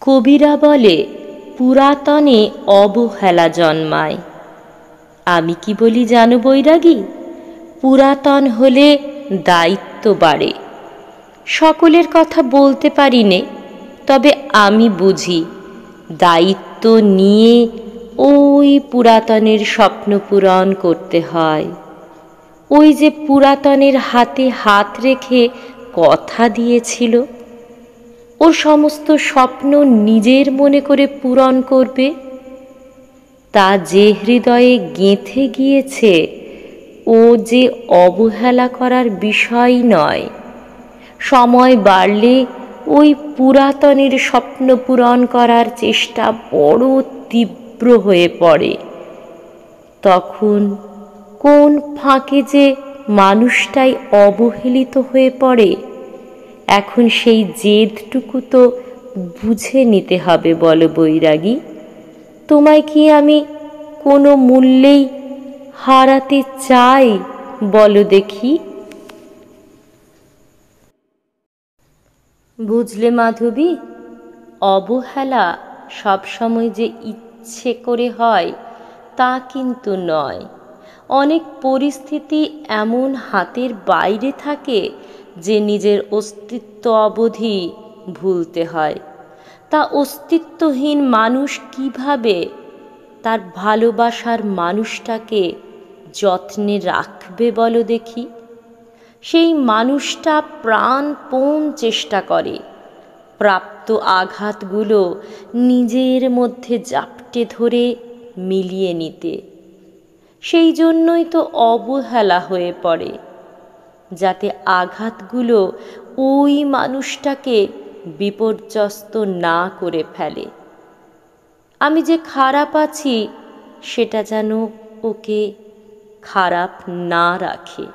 কবিরা বলে পুরাতনে অবহেলা জন্মায়। আমি কি বলি জানো বৈরাগী, পুরাতন হলে দায়িত্ব বাড়ে। সকলের কথা বলতে পারি নে, তবে আমি বুঝি দায়িত্ব নিয়ে ওই পুরাতনের স্বপ্ন পূরণ করতে হয়। ওই যে পুরাতনের হাতে হাত রেখে কথা দিয়েছিল, ও সমস্ত স্বপ্ন নিজের মনে করে পূরণ করবে, তা যে হৃদয়ে গেঁথে গিয়েছে, ও যে অবহেলা করার বিষয় নয়। সময় বাড়লে ওই পুরাতনের স্বপ্ন পূরণ করার চেষ্টা বড় তীব্র হয়ে পড়ে। তখন কোন ফাঁকে যে মানুষটাই অবহেলিত হয়ে পড়ে, এখন সেই জেদটুকু তো বুঝে নিতে হবে। বলো বৈরাগী, তোমায় কি আমি কোনো মূল্যেই হারাতে চাই? বলো দেখি। বুঝলে মাধবী, অবহেলা সবসময় যে ইচ্ছে করে হয় তা কিন্তু নয়। অনেক পরিস্থিতি এমন হাতের বাইরে থাকে যে নিজের অস্তিত্ব অবধি ভুলতে হয়। তা অস্তিত্বহীন মানুষ কিভাবে তার ভালোবাসার মানুষটাকে যত্নে রাখবে বলো দেখি? সেই মানুষটা প্রাণপণ চেষ্টা করে প্রাপ্ত আঘাতগুলো নিজের মধ্যে জাপটে ধরে মিলিয়ে নিতে। সেই জন্যই তো অবহেলা হয়ে পড়ে, যাতে আঘাতগুলো ওই মানুষটাকে বিপর্যস্ত না করে ফেলে। আমি যে খারাপ আছি সেটা যেন ওকে খারাপ না রাখে।